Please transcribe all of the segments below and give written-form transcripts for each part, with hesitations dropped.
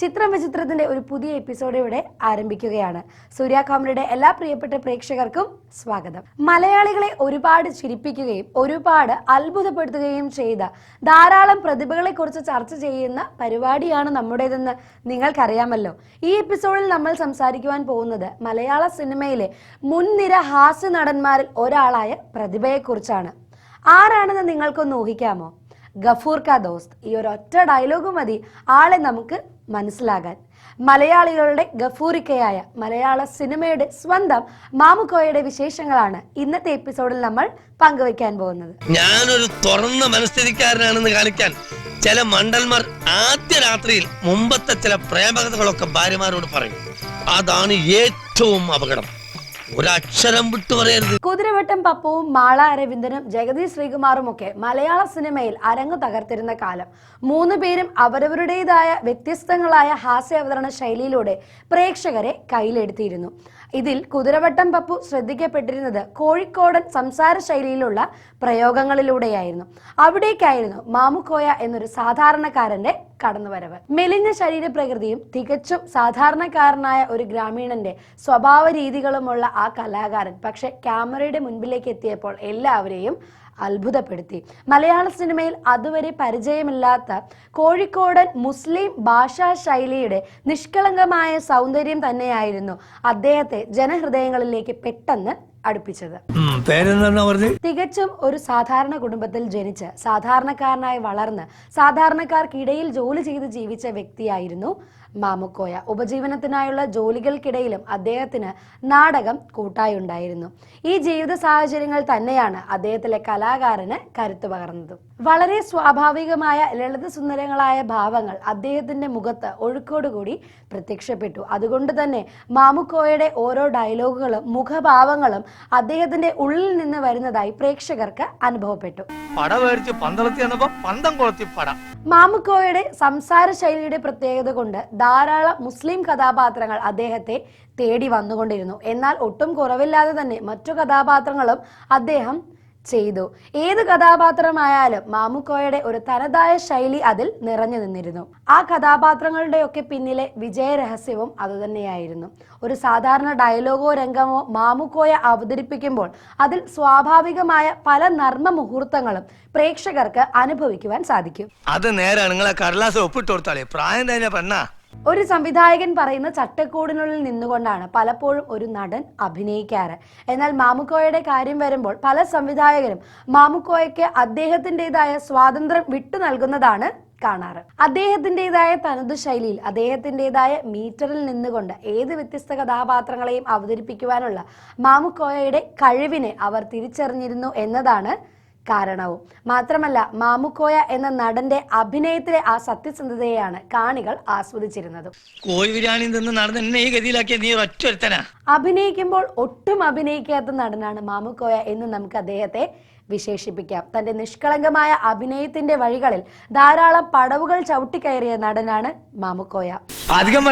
ചിത്രം വിചിത്രത്തിന്റെ ഒരു പുതിയ എപ്പിസോഡ് ഇവിടെ ആരംഭിക്കുകയാണ്. സൂര്യ കോമഡിയുടെ എല്ലാ പ്രിയപ്പെട്ട പ്രേക്ഷകർക്കും സ്വാഗതം. മലയാളികളെ ഒരുപാട് ചിരിപ്പിക്കുകയും ഒരുപാട് അത്ഭുതപ്പെടുത്തുകയും ചെയ്ത ധാരാളം പ്രതിഭകളെ കുറിച്ച് ചർച്ച ചെയ്യുന്ന പരിപാടിയാണ് നമ്മുടേതെന്ന് നിങ്ങൾക്കറിയാമല്ലോ. ഈ എപ്പിസോഡിൽ നമ്മൾ സംസാരിക്കുവാൻ പോകുന്നത് മലയാള സിനിമയിലെ മുൻനിര ഹാസ്യ നടന്മാരിൽ ഒരാളായ പ്രതിഭയെക്കുറിച്ചാണ്. ആരാണെന്ന് നിങ്ങൾക്കൊന്ന് ഊഹിക്കാമോ? ഗഫൂർ കാ ദോസ്ത്. ഈ ഒരു ഒറ്റ ഡയലോഗ് മതി ആളെ നമുക്ക് മനസ്സിലാകാൻ. മലയാളികളുടെ ഗഫൂറിക്കയായ മലയാള സിനിമയുടെ സ്വന്തം മാമുക്കോയുടെ വിശേഷങ്ങളാണ് ഇന്നത്തെ എപ്പിസോഡിൽ നമ്മൾ പങ്കുവയ്ക്കാൻ പോകുന്നത്. ഞാനൊരു തുറന്ന മനസ്ഥിതിക്കാരനാണെന്ന് കാണിക്കാൻ ചില മണ്ടന്മാർ ആദ്യ രാത്രിയിൽ മുമ്പത്തെ ചില പ്രേമകഥകളൊക്കെ ഭാര്യമാരോട് പറയും. അതാണ് ഏറ്റവും അപകടം. ഒരക്ഷരം വിട്ടു പറയരുത്. കുതിരവട്ടം പപ്പുവും മാള അരവിന്ദനും ജഗതി ശ്രീകുമാറും ഒക്കെ മലയാള സിനിമയിൽ അരങ്ങു തകർത്തിരുന്ന കാലം. മൂന്ന് പേരും അവരവരുടേതായ വ്യത്യസ്തങ്ങളായ ഹാസ്യാവതരണ ശൈലിയിലൂടെ പ്രേക്ഷകരെ കയ്യിലെടുത്തിയിരുന്നു. ഇതിൽ കുതിരവട്ടം പപ്പു ശ്രദ്ധിക്കപ്പെട്ടിരുന്നത് കോഴിക്കോടൻ സംസാര ശൈലിയിലുള്ള പ്രയോഗങ്ങളിലൂടെയായിരുന്നു. അവിടേക്കായിരുന്നു മാമുക്കോയ എന്നൊരു സാധാരണക്കാരന്റെ കടന്നുവരവ്. മെലിഞ്ഞ ശരീരപ്രകൃതിയും തികച്ചും സാധാരണക്കാരനായ ഒരു ഗ്രാമീണന്റെ സ്വഭാവ രീതികളുമുള്ള ആ കലാകാരൻ പക്ഷെ ക്യാമറയുടെ മുൻപിലേക്ക് എത്തിയപ്പോൾ എല്ലാവരെയും അത്ഭുതപ്പെടുത്തി. മലയാള സിനിമയിൽ അതുവരെ പരിചയമില്ലാത്ത കോഴിക്കോടൻ മുസ്ലിം ഭാഷാ ശൈലിയുടെ നിഷ്കളങ്കമായ സൗന്ദര്യം തന്നെയായിരുന്നു അദ്ദേഹത്തെ ജനഹൃദയങ്ങളിലേക്ക് പെട്ടെന്ന് അടുപ്പിച്ചത്. തികച്ചും ഒരു സാധാരണ കുടുംബത്തിൽ ജനിച്ച് സാധാരണക്കാരനായി വളർന്ന് സാധാരണക്കാർക്കിടയിൽ ജോലി ചെയ്ത് ജീവിച്ച വ്യക്തിയായിരുന്നു മാമുക്കോയ. ഉപജീവനത്തിനായുള്ള ജോലികൾക്കിടയിലും അദ്ദേഹത്തിന് നാടകം കൂട്ടായുണ്ടായിരുന്നു. ഈ ജീവിത സാഹചര്യങ്ങൾ തന്നെയാണ് അദ്ദേഹത്തിലെ കലാകാരന് കരുത്തു പകർന്നത്. വളരെ സ്വാഭാവികമായ ലളിത സുന്ദരങ്ങളായ ഭാവങ്ങൾ അദ്ദേഹത്തിന്റെ മുഖത്ത് ഒഴുക്കോടുകൂടി പ്രത്യക്ഷപ്പെട്ടു. അതുകൊണ്ട് തന്നെ മാമുക്കോയുടെ ഓരോ ഡയലോഗുകളും മുഖഭാവങ്ങളും അദ്ദേഹത്തിന്റെ ഉള്ളിൽ നിന്ന് വരുന്നതായി പ്രേക്ഷകർക്ക് അനുഭവപ്പെട്ടു. മാമുക്കോയുടെ സംസാര ശൈലിയുടെ പ്രത്യേകത കൊണ്ട് ധാരാളം മുസ്ലിം കഥാപാത്രങ്ങൾ അദ്ദേഹത്തെ തേടി വന്നുകൊണ്ടിരുന്നു. എന്നാൽ ഒട്ടും കുറവില്ലാതെ തന്നെ മറ്റു കഥാപാത്രങ്ങളും അദ്ദേഹം ചെയ്തു. ഏത് കഥാപാത്രമായാലും മാമുക്കോയുടെ ഒരു തനതായ ശൈലി അതിൽ നിറഞ്ഞു നിന്നിരുന്നു. ആ കഥാപാത്രങ്ങളുടെയൊക്കെ പിന്നിലെ വിജയ രഹസ്യവും അതുതന്നെയായിരുന്നു. ഒരു സാധാരണ ഡയലോഗോ രംഗമോ മാമുക്കോയ അവതരിപ്പിക്കുമ്പോൾ അതിൽ സ്വാഭാവികമായ പല നർമ്മ മുഹൂർത്തങ്ങളും പ്രേക്ഷകർക്ക് അനുഭവിക്കുവാൻ സാധിക്കും. അത് നേരാണ്. നിങ്ങളെ കടലാസ് ഒപ്പിട്ട് കൊടുത്താലേ പ്രായം തന്നെ പെണ്ണാ. ഒരു സംവിധായകൻ പറയുന്ന ചട്ടക്കൂടിനുള്ളിൽ നിന്നുകൊണ്ടാണ് പലപ്പോഴും ഒരു നടൻ അഭിനയിക്കാറ്. എന്നാൽ മാമുക്കോയുടെ കാര്യം വരുമ്പോൾ പല സംവിധായകരും മാമുക്കോയ്ക്ക് അദ്ദേഹത്തിൻ്റെതായ സ്വാതന്ത്ര്യം വിട്ടു നൽകുന്നതാണ് കാണാറ്. അദ്ദേഹത്തിൻ്റെതായ തനതു ശൈലിയിൽ അദ്ദേഹത്തിൻ്റെതായ മീറ്ററിൽ നിന്നുകൊണ്ട് ഏത് വ്യത്യസ്ത കഥാപാത്രങ്ങളെയും അവതരിപ്പിക്കുവാനുള്ള മാമുക്കോയയുടെ കഴിവിനെ അവർ തിരിച്ചറിഞ്ഞിരുന്നു എന്നതാണ് കാരണവും. മാത്രമല്ല മാമുക്കോയ എന്ന നടന്റെ അഭിനയത്തിലെ ആ സത്യസന്ധതയാണ് കാണികൾ ആസ്വദിച്ചിരുന്നത്. അഭിനയിക്കുമ്പോൾ ഒട്ടും അഭിനയിക്കാത്ത നടനാണ് മാമുക്കോയ എന്ന് നമുക്ക് അദ്ദേഹത്തെ വിശേഷിപ്പിക്കാം. തന്റെ നിഷ്കളങ്കമായ അഭിനയത്തിന്റെ വഴികളിൽ ധാരാളം പടവുകൾ ചവിട്ടിക്കയറിയ നടനാണ് മാമുക്കോയ. അധികം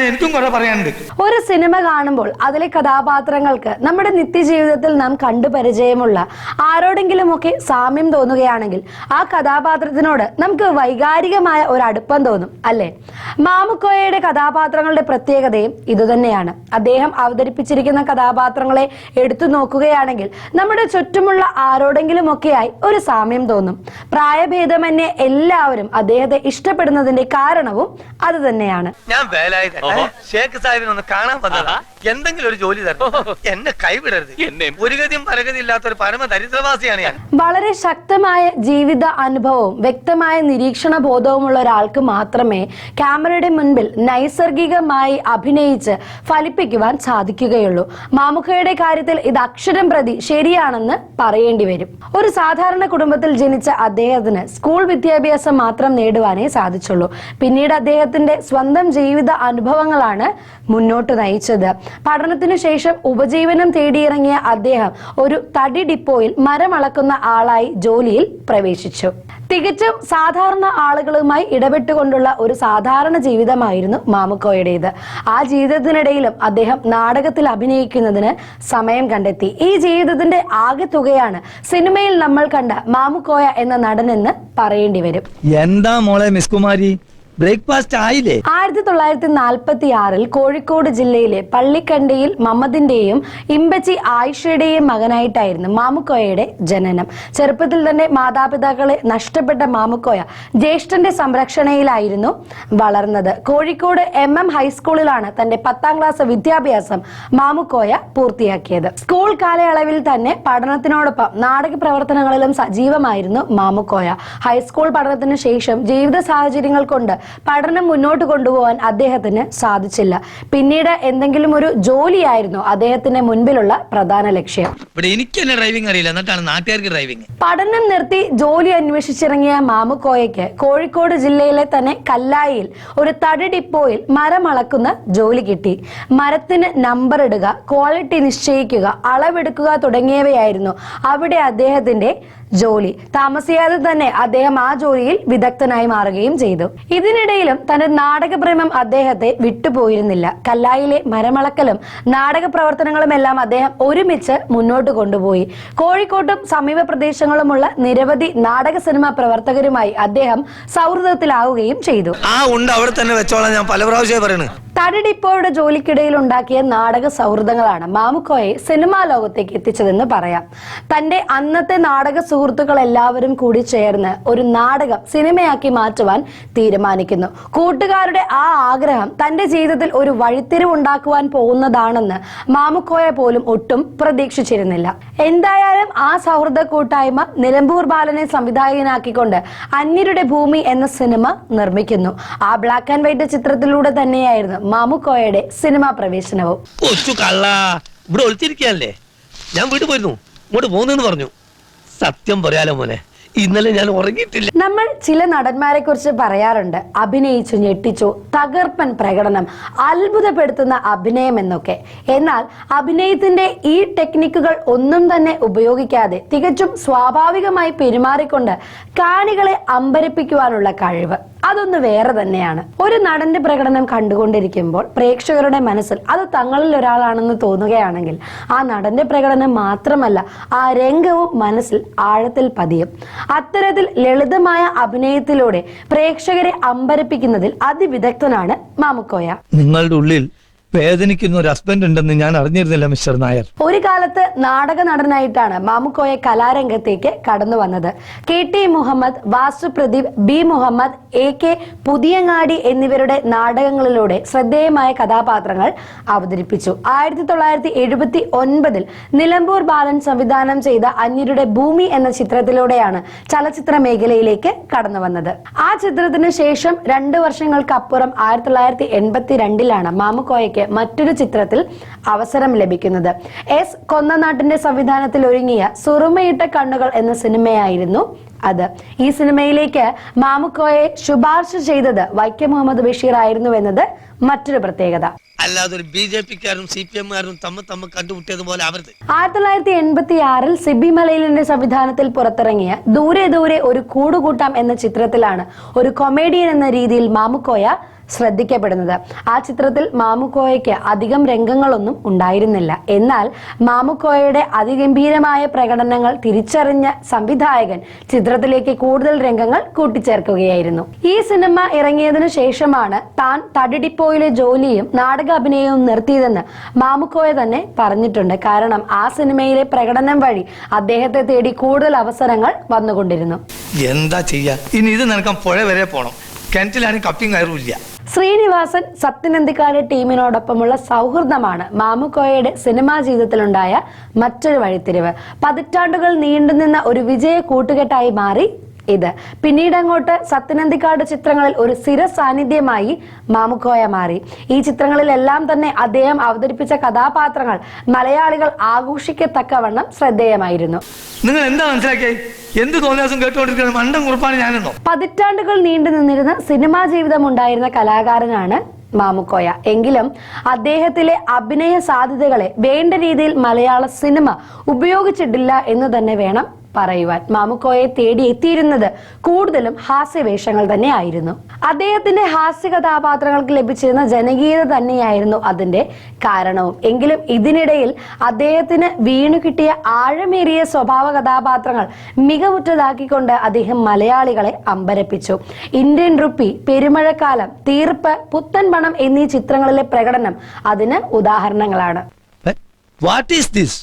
എനിക്കും കുറെ പറയാനുണ്ട്. ഒരു സിനിമ കാണുമ്പോൾ അതിലെ കഥാപാത്രങ്ങൾക്ക് നമ്മുടെ നിത്യജീവിതത്തിൽ നാം കണ്ടു പരിചയമുള്ള ആരോടെങ്കിലും ഒക്കെ സാമ്യം തോന്നുകയാണെങ്കിൽ ആ കഥാപാത്രത്തിനോട് നമുക്ക് വൈകാരികമായ ഒരു അടുപ്പം തോന്നും, അല്ലേ? മാമുക്കോയയുടെ കഥാപാത്രങ്ങളുടെ പ്രത്യേകതയും ഇതുതന്നെയാണ്. അദ്ദേഹം അവതരിപ്പിച്ചിരിക്കുന്ന കഥാപാത്രങ്ങളെ എടുത്തു നോക്കുകയാണെങ്കിൽ നമ്മുടെ ചുറ്റുമുള്ള ആരോടെങ്കിലും ഒക്കെയായി ഒരു സാമ്യം തോന്നും. പ്രായഭേദമന്യേ എല്ലാവരും അദ്ദേഹത്തെ ഇഷ്ടപ്പെടുന്നതിന്റെ കാരണവും അത് തന്നെയാണ്. ഞാൻ ഷേഖ് സാഹിബിനെ ഒന്ന് കാണാൻ വന്നതാ. എന്തെങ്കിലും ഒരു ജോലി തരണം, എന്നെ കൈവിടരുത്. ഒരു ഗതിയും പരഗതി ഇല്ലാത്ത ഒരു പരമ ദരിദ്രവാസിയാണ് ഞാൻ. വളരെ ശക്തമായ ജീവിത അനുഭവവും വ്യക്തമായ നിരീക്ഷണ ബോധവുമുള്ള ഒരാൾക്ക് മാത്രമേ ക്യാമറയുടെ മുൻപിൽ നൈസർഗികമായി അഭിനയിച്ച് ഫലിപ്പിക്കുവാൻ സാധിക്കുകയുള്ളൂ. മാമുക്കോയുടെ കാര്യത്തിൽ ഇത് അക്ഷരം പ്രതി ശരിയാണെന്ന് പറയേണ്ടി വരും. ഒരു സാധാരണ കുടുംബത്തിൽ ജനിച്ച അദ്ദേഹത്തിന് സ്കൂൾ വിദ്യാഭ്യാസം മാത്രം നേടുവാനേ സാധിച്ചുള്ളൂ. പിന്നീട് അദ്ദേഹത്തിന്റെ സ്വന്തം ജീവിത അനുഭവങ്ങളാണ് മുന്നോട്ട് നയിച്ചത്. പഠനത്തിനു ശേഷം ഉപജീവനം തേടിയിറങ്ങിയ അദ്ദേഹം ഒരു തടി ഡിപ്പോയിൽ മരമളക്കുന്ന ആളായി ജോലിയിൽ പ്രവേശിച്ചു. തികച്ചും സാധാരണ ആളുകളുമായി ഇടപെട്ടുകൊണ്ടുള്ള ഒരു സാധാരണ ജീവിതമായിരുന്നു മാമുക്കോയുടേത്. ആ ജീവിതത്തിനിടയിലും അദ്ദേഹം നാടകത്തിൽ അഭിനയിക്കുന്നതിന് സമയം കണ്ടെത്തി. ഈ ജീവിതത്തിന്റെ ആകെ തുകയാണ് സിനിമയിൽ നമ്മൾ കണ്ട മാമുക്കോയ എന്ന നടനെന്ന് പറയേണ്ടി വരും. എന്താ മോളെ മിസ് കുമാരി, ബ്രേക്ക്ഫാസ്റ്റ് ആയില്ലേ? 1946 കോഴിക്കോട് ജില്ലയിലെ പള്ളിക്കണ്ടിയിൽ മമ്മദിന്റെയും ഇമ്പച്ചി ആയിഷയുടെയും മകനായിട്ടായിരുന്നു മാമുക്കോയയുടെ ജനനം. ചെറുപ്പത്തിൽ തന്നെ മാതാപിതാക്കളെ നഷ്ടപ്പെട്ട മാമുക്കോയ ജ്യേഷ്ഠന്റെ സംരക്ഷണയിലായിരുന്നു വളർന്നത്. കോഴിക്കോട് MM ഹൈസ്കൂളിലാണ് തന്റെ 10ാം ക്ലാസ് വിദ്യാഭ്യാസം മാമുക്കോയ പൂർത്തിയാക്കിയത്. സ്കൂൾ കാലയളവിൽ തന്നെ പഠനത്തിനോടൊപ്പം നാടക പ്രവർത്തനങ്ങളിലും സജീവമായിരുന്നു മാമുക്കോയ. ഹൈസ്കൂൾ പഠനത്തിന് ശേഷം ജീവിത സാഹചര്യങ്ങൾ കൊണ്ട് പഠനം മുന്നോട്ട് കൊണ്ടുപോകാൻ അദ്ദേഹത്തിന് സാധിച്ചില്ല. പിന്നീട് എന്തെങ്കിലും ഒരു ജോലിയായിരുന്നു അദ്ദേഹത്തിന്റെ മുൻപിലുള്ള പ്രധാന ലക്ഷ്യം. എനിക്ക് തന്നെ ഡ്രൈവിംഗ് അറിയില്ല, എന്നിട്ടാണ് നാട്ടുകാർക്ക് ഡ്രൈവിംഗ്. പഠനം നിർത്തി ജോലി അന്വേഷിച്ചിറങ്ങിയ മാമുക്കോയയ്ക്ക് കോഴിക്കോട് ജില്ലയിലെ തന്നെ കല്ലായിയിൽ ഒരു തടി ഡിപ്പോയിൽ മരം അളക്കുന്ന ജോലി കിട്ടി. മരത്തിന് നമ്പർ ഇടുക, ക്വാളിറ്റി നിശ്ചയിക്കുക, അളവെടുക്കുക തുടങ്ങിയവയായിരുന്നു അവിടെ അദ്ദേഹത്തിന്റെ ജോലി. താമസിയാതെ തന്നെ അദ്ദേഹം ആ ജോലിയിൽ വിദഗ്ധനായി മാറുകയും ചെയ്തു. ഇതിനിടയിലും തന്റെ നാടകപ്രേമം അദ്ദേഹത്തെ വിട്ടുപോയിരുന്നില്ല. കല്ലായിലെ മരമളക്കലും നാടക പ്രവർത്തനങ്ങളും എല്ലാം അദ്ദേഹം ഒരുമിച്ച് മുന്നോട്ട് കൊണ്ടുപോയി. കോഴിക്കോട്ടും സമീപ പ്രദേശങ്ങളുമുള്ള നിരവധി നാടക സിനിമാ പ്രവർത്തകരുമായി അദ്ദേഹം സൗഹൃദത്തിലാവുകയും ചെയ്തു. അവിടെ തന്നെ വെച്ചോളാം, ഞാൻ പല പ്രാവശ്യം പറയണു. തടി ഡിപ്പോയുടെ ജോലിക്കിടയിൽ ഉണ്ടാക്കിയ നാടക സൗഹൃദങ്ങളാണ് മാമുക്കോയെ സിനിമാ ലോകത്തേക്ക് എത്തിച്ചതെന്ന് പറയാം. തന്റെ അന്നത്തെ നാടക സുഹൃത്തുക്കൾ എല്ലാവരും കൂടി ചേർന്ന് ഒരു നാടകം സിനിമയാക്കി മാറ്റുവാൻ തീരുമാനിക്കുന്നു. കൂട്ടുകാരുടെ ആ ആഗ്രഹം തന്റെ ജീവിതത്തിൽ ഒരു വഴിത്തിരിവ് ഉണ്ടാക്കുവാൻ പോകുന്നതാണെന്ന് മാമുക്കോയ പോലും ഒട്ടും പ്രതീക്ഷിച്ചിരുന്നില്ല. എന്തായാലും ആ സൗഹൃദ കൂട്ടായ്മ നിലമ്പൂർ ബാലനെ സംവിധായകനാക്കിക്കൊണ്ട് അന്യരുടെ ഭൂമി എന്ന സിനിമ നിർമ്മിക്കുന്നു. ആ ബ്ലാക്ക് ആൻഡ് വൈറ്റ് ചിത്രത്തിലൂടെ തന്നെയായിരുന്നു മാമുക്കോയയുടെ സിനിമാ പ്രവേശനവും. ഇവിടെ ഒളിച്ചിരിക്കല്ലേ, ഞാൻ വീട്ടിൽ പോയിരുന്നു, ഇങ്ങോട്ട് പോകുന്നെന്ന് പറഞ്ഞു. സത്യം പറയാലോ മോനെ, ഇന്നലെ ഞാൻ ഉറങ്ങിയിട്ടില്ല. നമ്മൾ ചില നടന്മാരെ കുറിച്ച് പറയാറുണ്ട്, അഭിനയിച്ചു ഞെട്ടിച്ചു, തകർപ്പൻ പ്രകടനം, അത്ഭുതപ്പെടുത്തുന്ന അഭിനയം എന്നൊക്കെ. എന്നാൽ അഭിനയത്തിന്റെ ഈ ടെക്നിക്കുകൾ ഒന്നും തന്നെ ഉപയോഗിക്കാതെ തികച്ചും സ്വാഭാവികമായി പെരുമാറിക്കൊണ്ട് കാണികളെ അമ്പരപ്പിക്കുവാനുള്ള കഴിവ്, അതൊന്ന് വേറെ തന്നെയാണ്. ഒരു നടന്റെ പ്രകടനം കണ്ടുകൊണ്ടിരിക്കുമ്പോൾ പ്രേക്ഷകരുടെ മനസ്സിൽ അത് തങ്ങളിൽ ഒരാളാണെന്ന് തോന്നുകയാണെങ്കിൽ ആ നടന്റെ പ്രകടനം മാത്രമല്ല, ആ രംഗവും മനസ്സിൽ ആഴത്തിൽ പതിയും. അത്തരത്തിൽ ലളിതമായ അഭിനയത്തിലൂടെ പ്രേക്ഷകരെ അമ്പരപ്പിക്കുന്നതിൽ അതിവിദഗ്ധനാണ് മാമുക്കോയ. നിങ്ങളുടെ ഉള്ളിൽ വേദനിക്കുന്ന ഒരു ഹസ്ബൻഡ് ഉണ്ടെന്ന് ഞാൻ അറിഞ്ഞിരുന്നില്ല മിസ്റ്റർ നായർ. ഒരു കാലത്ത് നാടക നടനായിട്ടാണ് മാമുക്കോയ കലാരംഗത്തേക്ക് കടന്നു വന്നത്. KT Muhammad, Vasu Pradeep, B Muhammad, AK Puthiyangadi എന്നിവരുടെ നാടകങ്ങളിലൂടെ ശ്രദ്ധേയമായ കഥാപാത്രങ്ങൾ അവതരിപ്പിച്ചു. 1979 നിലമ്പൂർ ബാലൻ സംവിധാനം ചെയ്ത അന്യരുടെ ഭൂമി എന്ന ചിത്രത്തിലൂടെയാണ് ചലച്ചിത്ര മേഖലയിലേക്ക് കടന്നു വന്നത്. ആ ചിത്രത്തിന് ശേഷം 2 വർഷങ്ങൾക്കപ്പുറം 1982 മാമുക്കോയയ്ക്ക് മറ്റൊരു ചിത്രത്തിൽ അവസരം ലഭിക്കുന്നത്. S കൊന്നനാട്ടിന്റെ സംവിധാനത്തിൽ ഒരുങ്ങിയ സുറുമയിട്ട കണ്ണുകൾ എന്ന സിനിമയായിരുന്നു അത്. ഈ സിനിമയിലേക്ക് മാമുക്കോയെ ശുപാർശ ചെയ്തത് വൈക്കം മുഹമ്മദ് ബഷീർ ആയിരുന്നു എന്നത് മറ്റൊരു പ്രത്യേകത. അല്ലാതെ ഒരു BJP-ക്കാരും CPM-കാരും തമ്മിൽ കണ്ടുമുട്ടിയതുപോലെ ആവരുത്. 1986 സിബി മലയിലിന്റെ സംവിധാനത്തിൽ പുറത്തിറങ്ങിയ ദൂരെ ദൂരെ ഒരു കൂടുകൂട്ടാം എന്ന ചിത്രത്തിലാണ് ഒരു കൊമേഡിയൻ എന്ന രീതിയിൽ മാമുക്കോയ ശ്രദ്ധിക്കപ്പെടുന്നത്. ആ ചിത്രത്തിൽ മാമുക്കോയയ്ക്ക് അധികം രംഗങ്ങളൊന്നും ഉണ്ടായിരുന്നില്ല. എന്നാൽ മാമുക്കോയയുടെ അതിഗംഭീരമായ പ്രകടനങ്ങൾ തിരിച്ചറിഞ്ഞ സംവിധായകൻ ചിത്രത്തിലേക്ക് കൂടുതൽ രംഗങ്ങൾ കൂട്ടിച്ചേർക്കുകയായിരുന്നു. ഈ സിനിമ ഇറങ്ങിയതിനു ശേഷമാണ് താൻ തടി ഡിപ്പോയിലെ ജോലിയും നാടകാഭിനയവും നിർത്തിയതെന്ന് മാമുക്കോയ തന്നെ പറഞ്ഞിട്ടുണ്ട്. കാരണം ആ സിനിമയിലെ പ്രകടനം വഴി അദ്ദേഹത്തെ തേടി കൂടുതൽ അവസരങ്ങൾ വന്നുകൊണ്ടിരുന്നു. എന്താ ചെയ്യാ, ഇനി ഇത് നടക്കാൻ പുഴ വരെ പോണം, കിണറ്റിലാണ് കപ്പിയും കയറുമില്ല. ശ്രീനിവാസൻ, സത്യനന്ദിക്കാട് ടീമിനോടൊപ്പമുള്ള സൗഹൃദമാണ് മാമുക്കോയയുടെ സിനിമാ ജീവിതത്തിലുണ്ടായ മറ്റൊരു വഴിത്തിരിവ്. പതിറ്റാണ്ടുകൾ നീണ്ടുനിന്ന ഒരു വിജയ കൂട്ടുകെട്ടായി മാറി ഇത്. പിന്നീട് അങ്ങോട്ട് സത്യനന്ദിക്കാട് ചിത്രങ്ങളിൽ ഒരു സ്ഥിര സാന്നിധ്യമായി മാമുക്കോയ മാറി. ഈ ചിത്രങ്ങളിലെല്ലാം തന്നെ അദ്ദേഹം അവതരിപ്പിച്ച കഥാപാത്രങ്ങൾ മലയാളികൾ ആഘോഷിക്കത്തക്കവണ്ണം ശ്രദ്ധേയമായിരുന്നു. നിങ്ങൾ എന്താ മനസ്സിലാക്കിയായി? എന്ത് തോന്നിയാസം കേട്ടുകൊണ്ടിരിക്കുന്ന മണ്ടം കുറിപ്പാണ് ഞാനെന്നോ? പതിറ്റാണ്ടുകൾ നീണ്ടു നിന്നിരുന്ന സിനിമാ ജീവിതം ഉണ്ടായിരുന്ന കലാകാരനാണ് മാമുക്കോയ. എങ്കിലും അദ്ദേഹത്തിലെ അഭിനയ സാധ്യതകളെ വേണ്ട രീതിയിൽ മലയാള സിനിമ ഉപയോഗിച്ചിട്ടില്ല എന്ന് തന്നെ വേണം പറയുവാൻ മാമുക്കോയെ തേടി എത്തിയിരുന്നത് കൂടുതലും ഹാസ്യവേഷങ്ങൾ തന്നെ ആയിരുന്നു. അദ്ദേഹത്തിന്റെ ഹാസ്യ കഥാപാത്രങ്ങൾക്ക് ലഭിച്ചിരുന്ന ജനകീയത തന്നെയായിരുന്നു അതിന്റെ കാരണവും. എങ്കിലും ഇതിനിടയിൽ അദ്ദേഹത്തിന് വീണു കിട്ടിയ ആഴമേറിയ സ്വഭാവ കഥാപാത്രങ്ങൾ മികവുറ്റതാക്കിക്കൊണ്ട് അദ്ദേഹം മലയാളികളെ അമ്പരപ്പിച്ചു. ഇന്ത്യൻ റുപ്പി, പെരുമഴക്കാലം, തീർപ്പ്, പുത്തൻ പണം എന്നീ ചിത്രങ്ങളിലെ പ്രകടനം അതിന് ഉദാഹരണങ്ങളാണ്. What is this?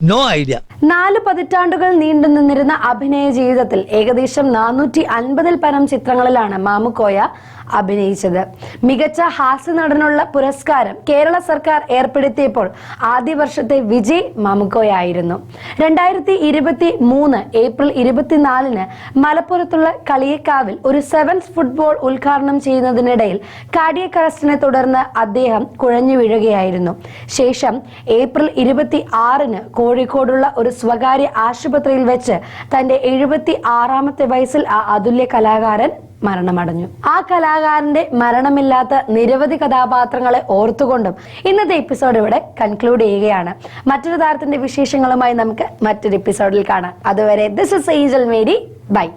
No idea. 4 പതിറ്റാണ്ടുകൾ നീണ്ടു നിന്നിരുന്ന അഭിനയ ജീവിതത്തിൽ ഏകദേശം 450-ൽ പരം ചിത്രങ്ങളിലാണ് മാമുക്കോയ അഭിനയിച്ചത്. മികച്ച ഹാസ്യ നടനുള്ള പുരസ്കാരം കേരള സർക്കാർ ഏർപ്പെടുത്തിയപ്പോൾ ആദ്യ വർഷത്തെ വിജയ് മാമുക്കോയായിരുന്നു. 2023 ഏപ്രിൽ 24-ന് മലപ്പുറത്തുള്ള കളിയക്കാവിൽ ഒരു സെവൻസ് ഫുട്ബോൾ ഉദ്ഘാടനം ചെയ്യുന്നതിനിടയിൽ കാർഡിയക് അറസ്റ്റിനെ തുടർന്ന് അദ്ദേഹം കുഴഞ്ഞു വീഴുകയായിരുന്നു. ശേഷം ഏപ്രിൽ 26-ന് കോഴിക്കോടുള്ള ഒരു സ്വകാര്യ ആശുപത്രിയിൽ വെച്ച് തന്റെ 76-ാമത്തെ വയസ്സിൽ ആ അതുല്യ കലാകാരൻ മരണമടഞ്ഞു. ആ കലാകാരന്റെ മരണമില്ലാത്ത നിരവധി കഥാപാത്രങ്ങളെ ഓർത്തുകൊണ്ടും ഇന്നത്തെ എപ്പിസോഡ് ഇവിടെ കൺക്ലൂഡ് ചെയ്യുകയാണ്. മറ്റൊരു താരത്തിന്റെ വിശേഷങ്ങളുമായി നമുക്ക് മറ്റൊരു എപ്പിസോഡിൽ കാണാം. അതുവരെ this is Angel Mary. By.